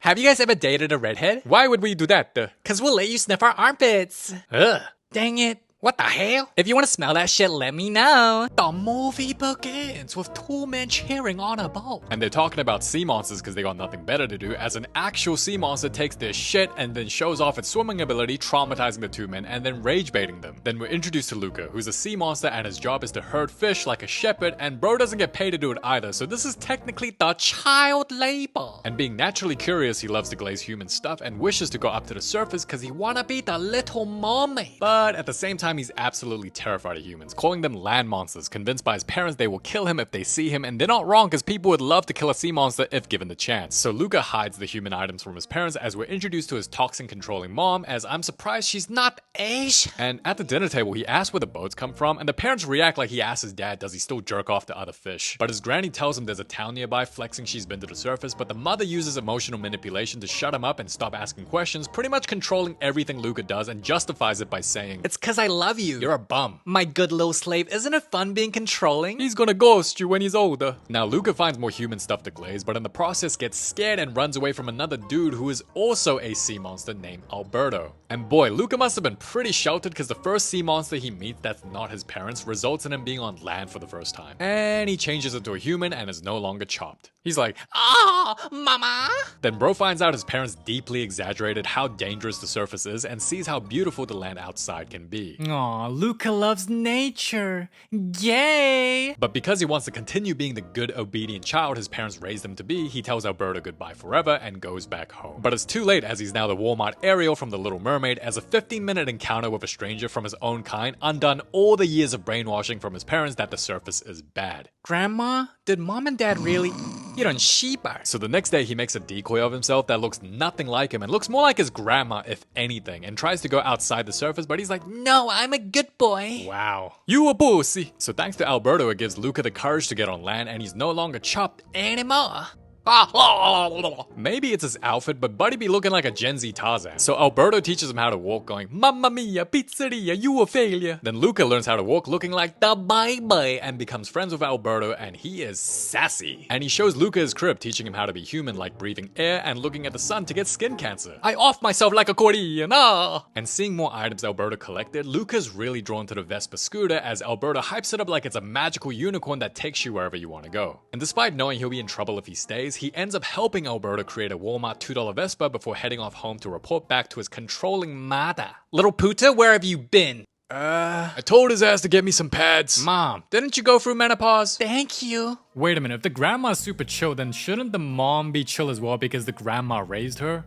Have you guys ever dated a redhead? Why would we do that? Cause we'll let you sniff our armpits. Ugh. Dang it. What the hell? If you want to smell that shit, let me know. The movie begins with two men cheering on a boat. And they're talking about sea monsters because they got nothing better to do, as an actual sea monster takes their shit and then shows off its swimming ability, traumatizing the two men and then rage baiting them. Then we're introduced to Luca, who's a sea monster and his job is to herd fish like a shepherd, and bro doesn't get paid to do it either, so this is technically the child labor. And being naturally curious, he loves to glaze human stuff and wishes to go up to the surface because he wanna be the little mermaid. But at the same time, he's absolutely terrified of humans, calling them land monsters, convinced by his parents they will kill him if they see him, and they're not wrong because people would love to kill a sea monster if given the chance. So Luca hides the human items from his parents as we're introduced to his toxin controlling mom, as I'm surprised she's not Asian. And at the dinner table, he asks where the boats come from, and the parents react like he asks his dad does he still jerk off to other fish. But his granny tells him there's a town nearby, flexing she's been to the surface, but the mother uses emotional manipulation to shut him up and stop asking questions, pretty much controlling everything Luca does and justifies it by saying, "It's cause I love you. You're a bum. My good little slave. Isn't it fun being controlling? He's gonna ghost you when he's older." Now Luca finds more human stuff to glaze, but in the process gets scared and runs away from another dude who is also a sea monster named Alberto. And boy, Luca must have been pretty sheltered because the first sea monster he meets that's not his parents results in him being on land for the first time. And he changes into a human and is no longer chopped. He's like, "Ah, mama." Then bro finds out his parents deeply exaggerated how dangerous the surface is and sees how beautiful the land outside can be. Aw, Luca loves nature. Yay! But because he wants to continue being the good, obedient child his parents raised him to be, he tells Alberto goodbye forever and goes back home. But it's too late, as he's now the Walmart Ariel from The Little Mermaid, as a 15-minute encounter with a stranger from his own kind undone all the years of brainwashing from his parents that the surface is bad. Grandma, did mom and dad really? You don't sheeper. So the next day he makes a decoy of himself that looks nothing like him and looks more like his grandma if anything, and tries to go outside the surface, but he's like, "No, I'm a good boy." wow, you a pussy. So thanks to Alberto, it gives Luca the courage to get on land and he's no longer chopped anymore. Maybe it's his outfit, but Buddy be looking like a Gen Z Tarzan. So Alberto teaches him how to walk, going, "Mamma mia, pizzeria, you a failure." Then Luca learns how to walk looking like the bye-bye and becomes friends with Alberto, and he is sassy. And he shows Luca his crib, teaching him how to be human, like breathing air and looking at the sun to get skin cancer. I off myself like a Korean, ah! And seeing more items Alberto collected, Luca's really drawn to the Vespa scooter, as Alberto hypes it up like it's a magical unicorn that takes you wherever you want to go. And despite knowing he'll be in trouble if he stays, he ends up helping Alberto create a Walmart $2 Vespa before heading off home to report back to his controlling mother. "Little Puta, where have you been?" I told his ass to get me some pads. "Mom, didn't you go through menopause?" Thank you. Wait a minute, if the grandma's super chill, then shouldn't the mom be chill as well because the grandma raised her?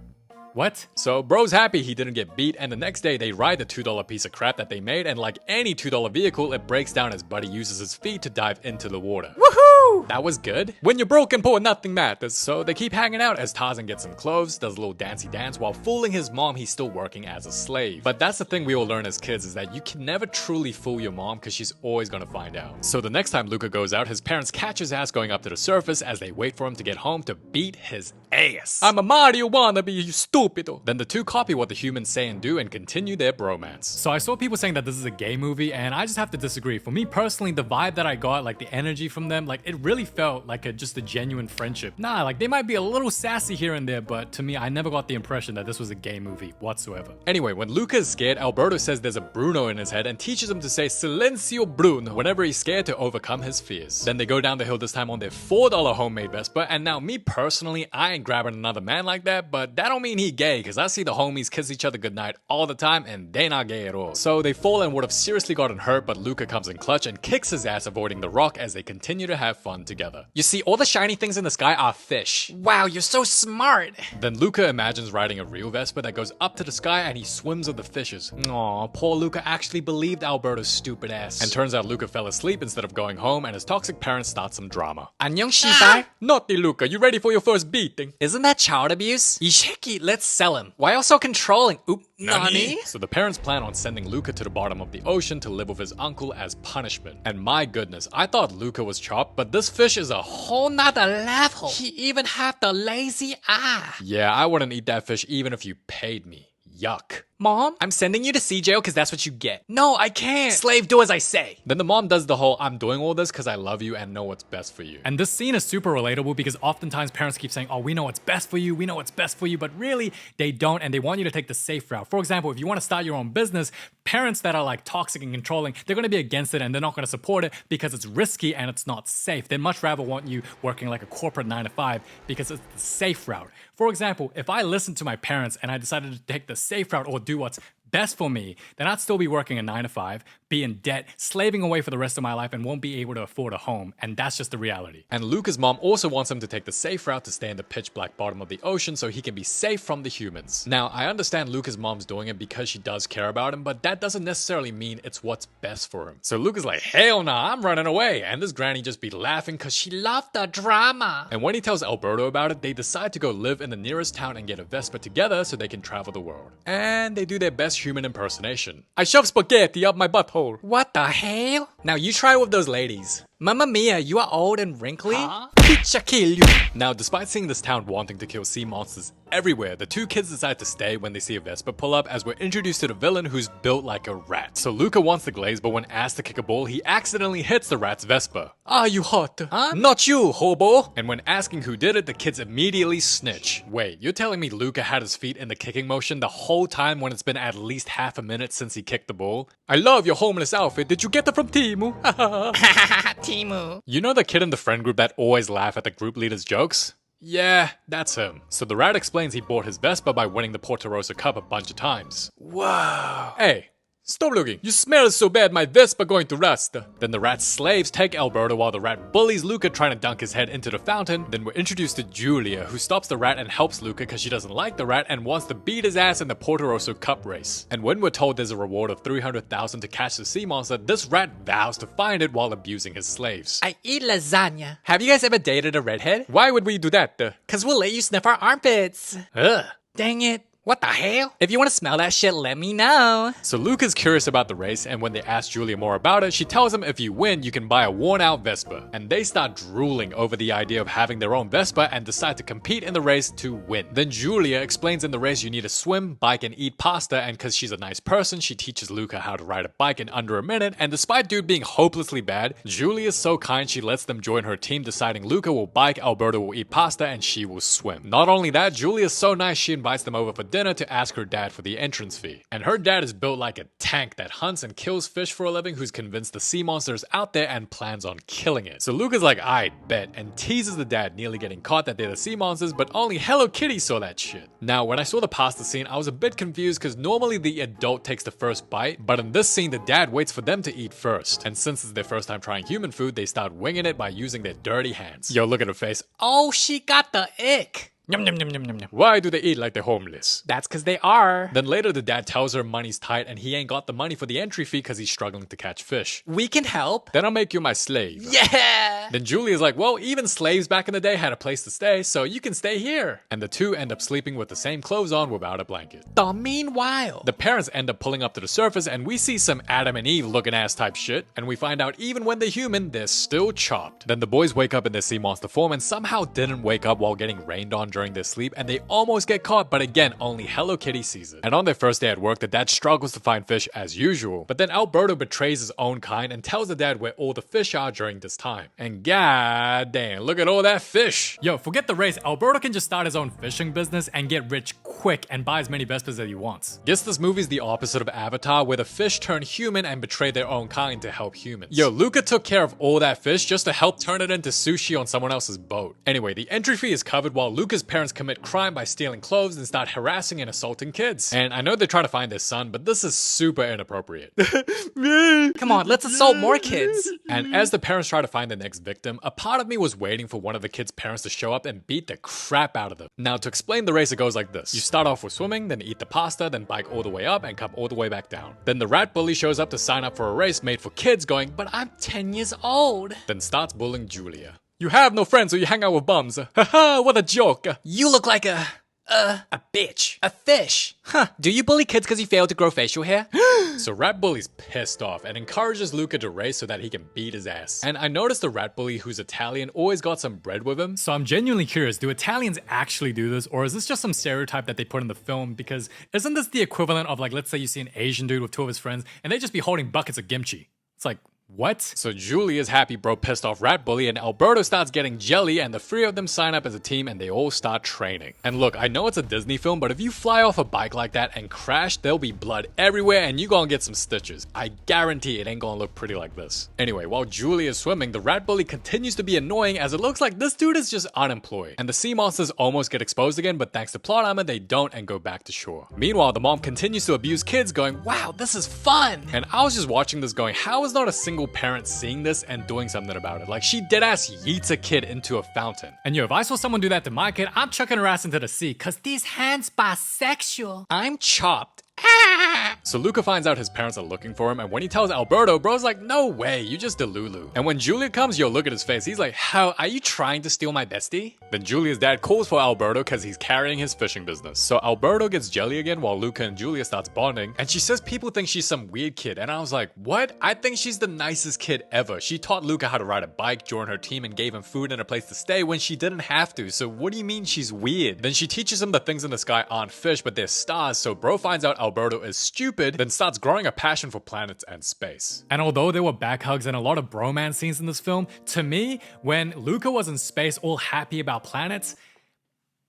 What? So bro's happy he didn't get beat, and the next day they ride the $2 piece of crap that they made, and like any $2 vehicle, it breaks down as Buddy uses his feet to dive into the water. Woohoo! That was good. When you're broken poor, nothing matters. So they keep hanging out as Tarzan gets some clothes, does a little dancey dance while fooling his mom he's still working as a slave. But that's the thing we all learn as kids, is that you can never truly fool your mom because she's always gonna find out. So the next time Luca goes out, his parents catch his ass going up to the surface as they wait for him to get home to beat his ass. "I'm a Mario wannabe, you stupido." Then the two copy what the humans say and do and continue their bromance. So I saw people saying that this is a gay movie, and I just have to disagree. For me personally, the vibe that I got, like the energy from them, like it really felt like just a genuine friendship. Nah, like they might be a little sassy here and there, but to me, I never got the impression that this was a gay movie whatsoever. Anyway, when Luca is scared, Alberto says there's a Bruno in his head and teaches him to say Silencio Bruno whenever he's scared to overcome his fears. Then they go down the hill, this time on their $4 homemade Vespa, and now me personally, I ain't grabbing another man like that, but that don't mean he gay, because I see the homies kiss each other goodnight all the time and they not gay at all. So they fall and would have seriously gotten hurt, but Luca comes in clutch and kicks his ass, avoiding the rock as they continue to have fun together. "You see, all the shiny things in the sky are fish." "Wow, you're so smart." Then Luca imagines riding a real Vespa that goes up to the sky and he swims with the fishes. Aw, poor Luca actually believed Alberto's stupid ass. And turns out Luca fell asleep instead of going home, and his toxic parents start some drama. "안녕, 씨발." Naughty Luca, you ready for your first beating? Isn't that child abuse? Ishiki, let's sell him. Why also controlling? Oop, nani? So the parents plan on sending Luca to the bottom of the ocean to live with his uncle as punishment. And my goodness, I thought Luca was chopped, but this fish is a whole nother level. He even had the lazy eye. Yeah, I wouldn't eat that fish even if you paid me. Yuck. Mom, I'm sending you to sea jail because that's what you get. No, I can't. Slave, do as I say. Then the mom does the whole, I'm doing all this because I love you and know what's best for you. And this scene is super relatable because oftentimes parents keep saying, oh, we know what's best for you, we know what's best for you, but really they don't, and they want you to take the safe route. For example, if you want to start your own business, parents that are like toxic and controlling, they're going to be against it and they're not going to support it because it's risky and it's not safe. They'd much rather want you working like a corporate 9-to-5 because it's the safe route. For example, if I listened to my parents and I decided to take the safe route or do what's best for me, then I'd still be working a 9-to-5, be in debt, slaving away for the rest of my life, and won't be able to afford a home. And that's just the reality. And Luca's mom also wants him to take the safe route to stay in the pitch black bottom of the ocean so he can be safe from the humans. Now, I understand Luca's mom's doing it because she does care about him, but that doesn't necessarily mean it's what's best for him. So Luca's like, hell nah, I'm running away. And this granny just be laughing because she loved the drama. And when he tells Alberto about it, they decide to go live in the nearest town and get a Vespa together so they can travel the world. And they do their best human impersonation. I shove spaghetti up my butthole. What the hell? Now you try with those ladies. Mamma mia, you are old and wrinkly? Pizza kill you. Now, despite seeing this town wanting to kill sea monsters everywhere, the two kids decide to stay when they see a Vespa pull up as we're introduced to the villain who's built like a rat. So Luca wants the glaze, but when asked to kick a ball, he accidentally hits the rat's Vespa. Are you hot? Huh? Not you, hobo. And when asking who did it, the kids immediately snitch. Wait, you're telling me Luca had his feet in the kicking motion the whole time when it's been at least half a minute since he kicked the ball? I love your homeless outfit. Did you get that from Timu? Timu. You know the kid in the friend group that always laugh at the group leader's jokes? Yeah, that's him. So the rat explains he bought his Vespa by winning the Porto Rosso Cup a bunch of times. Whoa. Hey, stop looking. You smell so bad my Vespa going to rust. Then the rat's slaves take Alberto while the rat bullies Luca trying to dunk his head into the fountain. Then we're introduced to Giulia, who stops the rat and helps Luca because she doesn't like the rat and wants to beat his ass in the Porto Rosso Cup race. And when we're told there's a reward of 300,000 to catch the sea monster, this rat vows to find it while abusing his slaves. I eat lasagna. Have you guys ever dated a redhead? Why would we do that? Cause we'll let you sniff our armpits. Ugh. Dang it. What the hell? If you want to smell that shit, let me know. So Luca's curious about the race, and when they ask Giulia more about it, she tells him if you win, you can buy a worn-out Vespa. And they start drooling over the idea of having their own Vespa and decide to compete in the race to win. Then Giulia explains in the race you need to swim, bike, and eat pasta, and because she's a nice person, she teaches Luca how to ride a bike in under a minute, and despite dude being hopelessly bad, Giulia's so kind she lets them join her team, deciding Luca will bike, Alberto will eat pasta, and she will swim. Not only that, Giulia's so nice she invites them over for dinner to ask her dad for the entrance fee. And her dad is built like a tank that hunts and kills fish for a living, who's convinced the sea monster is out there and plans on killing it. So Luca's like, I bet, and teases the dad, nearly getting caught that they're the sea monsters, but only Hello Kitty saw that shit. Now, when I saw the pasta scene, I was a bit confused because normally the adult takes the first bite, but in this scene, the dad waits for them to eat first. And since it's their first time trying human food, they start winging it by using their dirty hands. Yo, look at her face. Oh, she got the ick. Yum, yum, yum, yum, yum, yum. Why do they eat like they're homeless? That's because they are. Then later the dad tells her money's tight and he ain't got the money for the entry fee because he's struggling to catch fish. We can help. Then I'll make you my slave. Yeah! Then Giulia's like, well, even slaves back in the day had a place to stay, so you can stay here. And the two end up sleeping with the same clothes on without a blanket. Meanwhile, the parents end up pulling up to the surface and we see some Adam and Eve looking ass type shit, and we find out even when they're human, they're still chopped. Then the boys wake up in their sea monster form and somehow didn't wake up while getting rained on during their sleep, and they almost get caught, but again, only Hello Kitty sees it. And on their first day at work, the dad struggles to find fish as usual, but then Alberto betrays his own kind and tells the dad where all the fish are during this time. And god damn, look at all that fish. Yo, forget the race. Alberto can just start his own fishing business and get rich quick and buy as many Vespas as he wants. Guess this movie's the opposite of Avatar, where the fish turn human and betray their own kind to help humans. Yo, Luca took care of all that fish just to help turn it into sushi on someone else's boat. Anyway, the entry fee is covered while Luca's parents commit crime by stealing clothes and start harassing and assaulting kids. And I know they're trying to find their son, but this is super inappropriate. Come on, let's assault more kids. And as the parents try to find the next victim, a part of me was waiting for one of the kids' parents to show up and beat the crap out of them. Now, to explain the race, it goes like this. You start off with swimming, then eat the pasta, then bike all the way up and come all the way back down. Then the rat bully shows up to sign up for a race made for kids going, but I'm 10 years old. Then starts bullying Giulia. You have no friends, so you hang out with bums. Haha, what a joke. You look like a A bitch. A fish. Huh. Do you bully kids because you failed to grow facial hair? So Rat Bully's pissed off and encourages Luca to race so that he can beat his ass. And I noticed the Rat Bully, who's Italian, always got some bread with him. So I'm genuinely curious, do Italians actually do this, or is this just some stereotype that they put in the film? Because isn't this the equivalent of, like, let's say you see an Asian dude with 2 of his friends and they just be holding buckets of kimchi? It's like, what? So Giulia's happy bro pissed off Rat Bully, and Alberto starts getting jelly, and the 3 of them sign up as a team and they all start training. And look, I know it's a Disney film, but if you fly off a bike like that and crash, there'll be blood everywhere and you gonna get some stitches. I guarantee it ain't gonna look pretty like this. Anyway, while Giulia is swimming, the Rat Bully continues to be annoying as it looks like this dude is just unemployed. And the sea monsters almost get exposed again, but thanks to plot armor, they don't and go back to shore. Meanwhile, the mom continues to abuse kids, going, wow, this is fun! And I was just watching this going, how is not a single parent seeing this and doing something about it? Like, she deadass yeets a kid into a fountain. And yo, if I saw someone do that to my kid, I'm chucking her ass into the sea, cause these hands bisexual. I'm chopped. So Luca finds out his parents are looking for him, and when he tells Alberto, bro's like, no way, you just Delulu. And when Giulia comes, yo, look at his face. He's like, how, are you trying to steal my bestie? Then Giulia's dad calls for Alberto because he's carrying his fishing business. So Alberto gets jelly again while Luca and Giulia starts bonding, and she says people think she's some weird kid, and I was like, what? I think she's the nicest kid ever. She taught Luca how to ride a bike, joined her team, and gave him food and a place to stay when she didn't have to. So what do you mean she's weird? Then she teaches him the things in the sky aren't fish, but they're stars, so bro finds out Alberto is stupid, then starts growing a passion for planets and space. And although there were back hugs and a lot of bromance scenes in this film, to me, when Luca was in space all happy about planets,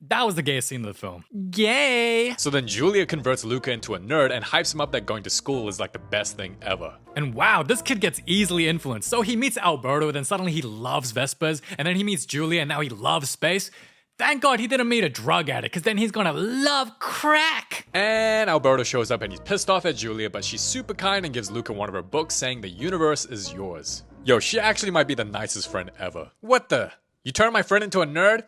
that was the gayest scene of the film. Yay! So then Giulia converts Luca into a nerd and hypes him up that going to school is like the best thing ever. And wow, this kid gets easily influenced. So he meets Alberto, then suddenly he loves Vespers, and then he meets Giulia, and now he loves space. Thank God he didn't meet a drug addict, because then he's gonna love crack! And Alberto shows up and he's pissed off at Giulia, but she's super kind and gives Luca one of her books saying the universe is yours. Yo, she actually might be the nicest friend ever. What the? You turn my friend into a nerd?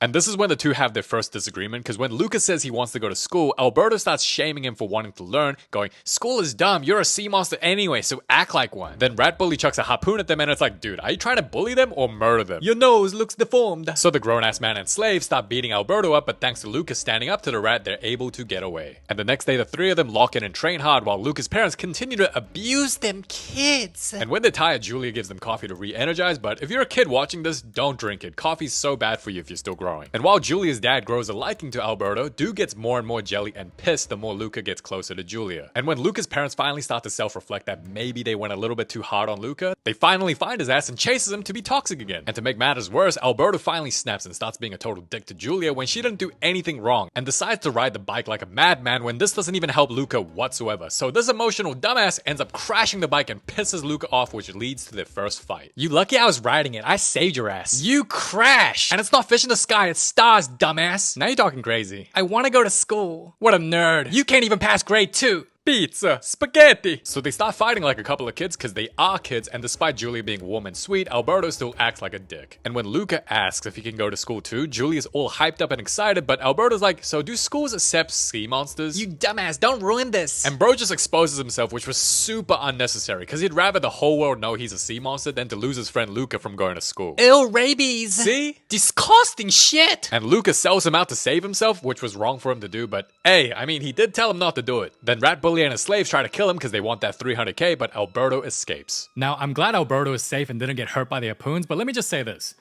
And this is when the two have their first disagreement, because when Luca says he wants to go to school, Alberto starts shaming him for wanting to learn, going, school is dumb, you're a sea monster anyway, so act like one. Then Rat Bully chucks a harpoon at them and it's like, dude, are you trying to bully them or murder them? Your nose looks deformed. So the grown-ass man and slave stop beating Alberto up, but thanks to Luca standing up to the rat, they're able to get away. And the next day, the 3 of them lock in and train hard while Luca's parents continue to abuse them kids. And when they're tired, Giulia gives them coffee to re-energize, but if you're a kid watching this, don't drink it. Coffee's so bad for you if you're still growing. And while Giulia's dad grows a liking to Alberto, Dude gets more and more jelly and pissed the more Luca gets closer to Giulia. And when Luca's parents finally start to self-reflect that maybe they went a little bit too hard on Luca, they finally find his ass and chases him to be toxic again. And to make matters worse, Alberto finally snaps and starts being a total dick to Giulia when she didn't do anything wrong, and decides to ride the bike like a madman when this doesn't even help Luca whatsoever. So this emotional dumbass ends up crashing the bike and pisses Luca off, which leads to their first fight. You lucky I was riding it. I saved your ass. You crash! And it's not fish in the sky, it's stars, dumbass. Now you're talking crazy. I want to go to school. What a nerd. You can't even pass grade 2. Pizza, spaghetti. So they start fighting like a couple of kids because they are kids, and despite Giulia being warm and sweet, Alberto still acts like a dick. And when Luca asks if he can go to school too, Giulia's all hyped up and excited, but Alberto's like, so do schools accept sea monsters? You dumbass, don't ruin this. And bro just exposes himself, which was super unnecessary because he'd rather the whole world know he's a sea monster than to lose his friend Luca from going to school. Ill rabies. See? Disgusting shit. And Luca sells him out to save himself, which was wrong for him to do, but hey, I mean, he did tell him not to do it. Then Rat Bully and his slaves try to kill him because they want that 300k, but Alberto escapes. Now, I'm glad Alberto is safe and didn't get hurt by the harpoons, but let me just say this.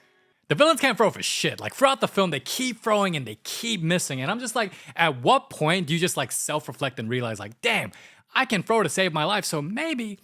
The villains can't throw for shit. Like, throughout the film, they keep throwing and they keep missing, and I'm just like, at what point do you just like self-reflect and realize like, damn, I can throw to save my life, so maybe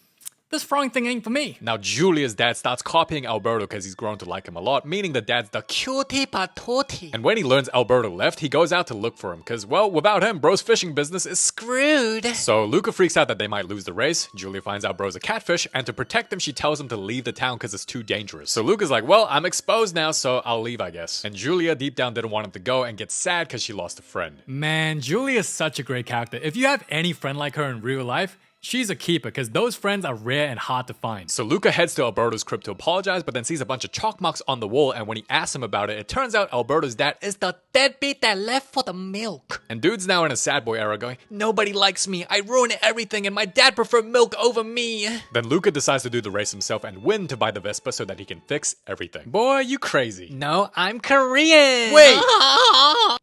this throwing thing ain't for me. Now, Giulia's dad starts copying Alberto because he's grown to like him a lot, meaning the dad's the cutie patootie. And when he learns Alberto left, he goes out to look for him because, well, without him, bro's fishing business is screwed. So Luca freaks out that they might lose the race. Giulia finds out bro's a catfish, and to protect him, she tells him to leave the town because it's too dangerous. So Luca's like, well, I'm exposed now, so I'll leave, I guess. And Giulia deep down didn't want him to go and gets sad because she lost a friend. Man, Giulia is such a great character. If you have any friend like her in real life, she's a keeper because those friends are rare and hard to find. So Luca heads to Alberto's crib to apologize, but then sees a bunch of chalk marks on the wall, and when he asks him about it, it turns out Alberto's dad is the deadbeat that left for the milk. And dude's now in a sad boy era going, nobody likes me, I ruined everything, and my dad preferred milk over me. Then Luca decides to do the race himself and win to buy the Vespa so that he can fix everything. Boy, you crazy. No, I'm Korean. Wait!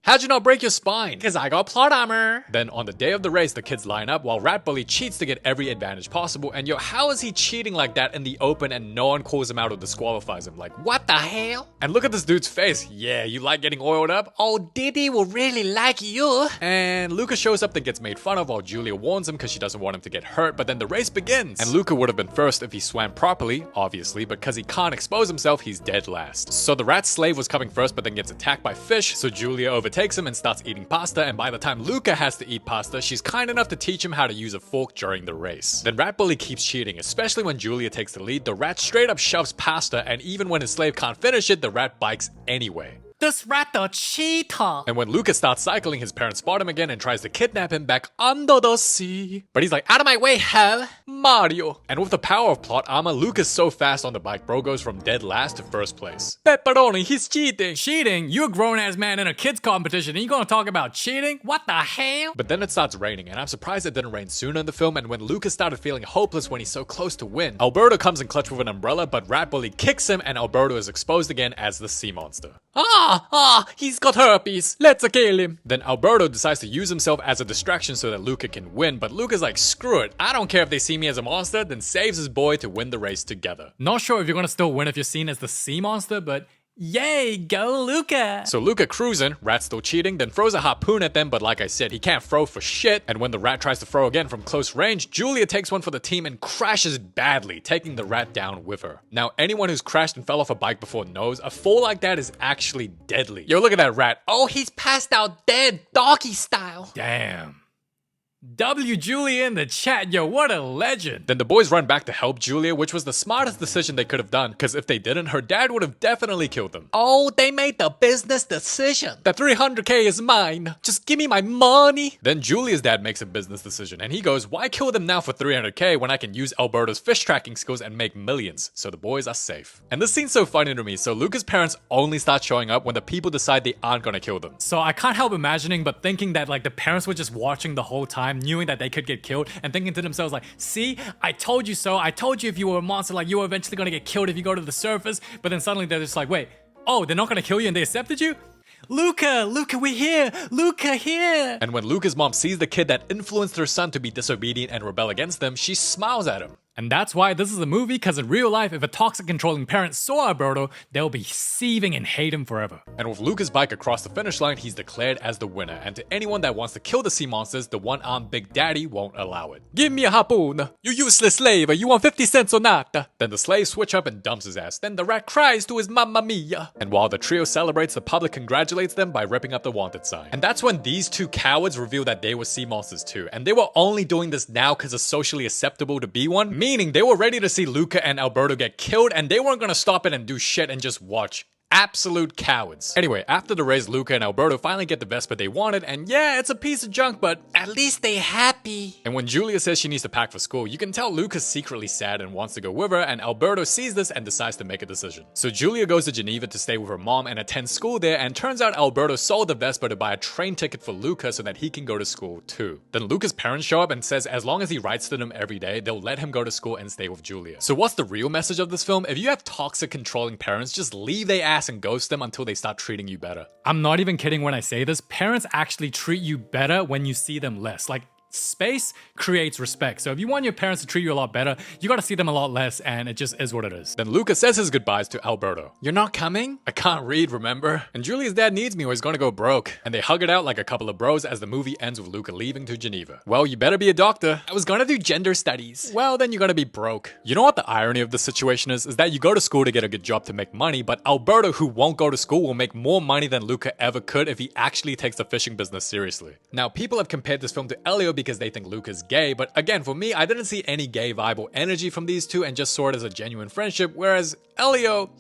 How'd you not break your spine? Because I got plot armor. Then on the day of the race, the kids line up while Rat Bully cheats to get every advantage possible. And yo, how is he cheating like that in the open and no one calls him out or disqualifies him? Like, what the hell? And look at this dude's face. Yeah, you like getting oiled up? Oh, Diddy will really like you. And Luca shows up and gets made fun of while Giulia warns him because she doesn't want him to get hurt. But then the race begins. And Luca would have been first if he swam properly, obviously, but because he can't expose himself, he's dead last. So the rat slave was coming first, but then gets attacked by fish. So Giulia overtakes him and starts eating pasta. And by the time Luca has to eat pasta, she's kind enough to teach him how to use a fork during the race. Then Rat Bully keeps cheating, especially when Giulia takes the lead. The rat straight up shoves pasta, and even when his slave can't finish it, the rat bikes anyway. This rat a cheater. And when Luca starts cycling, his parents spot him again and tries to kidnap him back under the sea. But he's like, out of my way, hell, Mario. And with the power of plot armor, Luca's so fast on the bike, bro goes from dead last to first place. Pepperoni, he's cheating. Cheating? You a grown-ass man in a kids competition and you gonna talk about cheating? What the hell? But then it starts raining, and I'm surprised it didn't rain sooner in the film. And when Luca started feeling hopeless when he's so close to win, Alberto comes in clutch with an umbrella, but Rat Bully kicks him and Alberto is exposed again as the sea monster. He's got herpes. Let's kill him. Then Alberto decides to use himself as a distraction so that Luca can win, but Luca's like, screw it, I don't care if they see me as a monster, then saves his boy to win the race together. Not sure if you're gonna still win if you're seen as the sea monster, but yay, go Luca! So Luca cruising, Rat's still cheating, then throws a harpoon at them, but like I said, he can't throw for shit. And when the rat tries to throw again from close range, Giulia takes one for the team and crashes badly, taking the rat down with her. Now, anyone who's crashed and fell off a bike before knows, a fall like that is actually deadly. Yo, look at that rat. Oh, he's passed out dead, doggy style. Damn. W Giulia in the chat, yo, what a legend. Then the boys run back to help Giulia, which was the smartest decision they could have done, because if they didn't, her dad would have definitely killed them. Oh, they made the business decision. The 300K is mine. Just give me my money. Then Giulia's dad makes a business decision, and he goes, why kill them now for 300K when I can use Alberto's fish tracking skills and make millions? So the boys are safe. And this scene's so funny to me. So Luca's parents only start showing up when the people decide they aren't gonna kill them. So I can't help imagining, but thinking that like the parents were just watching the whole time, knowing that they could get killed, and thinking to themselves like, see, I told you so. I told you if you were a monster, like you were eventually gonna get killed if you go to the surface. But then suddenly they're just like, wait, oh, they're not gonna kill you and they accepted you? Luca, we're here. Luca, here. And when Luca's mom sees the kid that influenced her son to be disobedient and rebel against them, she smiles at him. And that's why this is a movie, because in real life, if a toxic controlling parent saw Alberto, they'll be seething and hate him forever. And with Luca's bike across the finish line, he's declared as the winner. And to anyone that wants to kill the sea monsters, the one-armed Big Daddy won't allow it. Give me a harpoon. You useless slave. You want 50 cents or not? Then the slaves switch up and dumps his ass. Then the rat cries to his mamma mia. And while the trio celebrates, the public congratulates them by ripping up the wanted sign. And that's when these two cowards reveal that they were sea monsters too. And they were only doing this now because it's socially acceptable to be one. Meaning they were ready to see Luca and Alberto get killed, and they weren't gonna stop it and do shit and just watch. Absolute cowards. Anyway, after the race, Luca and Alberto finally get the Vespa they wanted, and yeah, it's a piece of junk, but at least they happy. And when Giulia says she needs to pack for school, you can tell Luca's secretly sad and wants to go with her, and Alberto sees this and decides to make a decision. So Giulia goes to Geneva to stay with her mom and attend school there, and turns out Alberto sold the Vespa to buy a train ticket for Luca so that he can go to school too. Then Luca's parents show up and says as long as he writes to them every day, they'll let him go to school and stay with Giulia. So what's the real message of this film? If you have toxic controlling parents, just leave their ass and ghost them until they start treating you better. I'm not even kidding when I say this. Parents actually treat you better when you see them less. Like, space creates respect. So if you want your parents to treat you a lot better, you gotta see them a lot less, and it just is what it is. Then Luca says his goodbyes to Alberto. You're not coming? I can't read, remember? And Giulia's dad needs me or he's gonna go broke. And they hug it out like a couple of bros as the movie ends with Luca leaving to Geneva. Well, you better be a doctor. I was gonna do gender studies. Well, then you're gonna be broke. You know what the irony of this situation is that you go to school to get a good job to make money, but Alberto, who won't go to school, will make more money than Luca ever could if he actually takes the fishing business seriously. Now, people have compared this film to Elio because they think Luca's gay, but again, for me, I didn't see any gay vibe or energy from these two and just saw it as a genuine friendship, whereas Elio,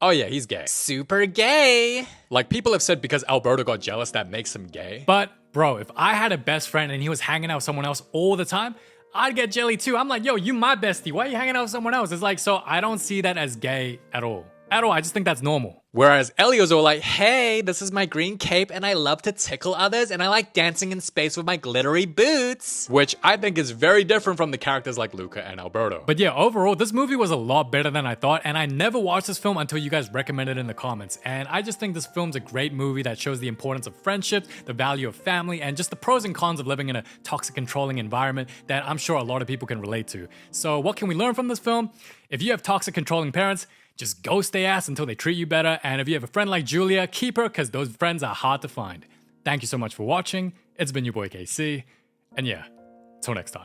oh yeah, he's gay. Super gay. Like people have said because Alberto got jealous, that makes him gay. But bro, if I had a best friend and he was hanging out with someone else all the time, I'd get jelly too. I'm like, yo, you my bestie. Why are you hanging out with someone else? It's like, so I don't see that as gay at all. At all, I just think that's normal. Whereas Elio's all like, hey, this is my green cape and I love to tickle others and I like dancing in space with my glittery boots. Which I think is very different from the characters like Luca and Alberto. But yeah, overall, this movie was a lot better than I thought, and I never watched this film until you guys recommended it in the comments. And I just think this film's a great movie that shows the importance of friendship, the value of family, and just the pros and cons of living in a toxic, controlling environment that I'm sure a lot of people can relate to. So what can we learn from this film? If you have toxic, controlling parents, just ghost their ass until they treat you better. And if you have a friend like Giulia, keep her, because those friends are hard to find. Thank you so much for watching. It's been your boy KC. And yeah, till next time.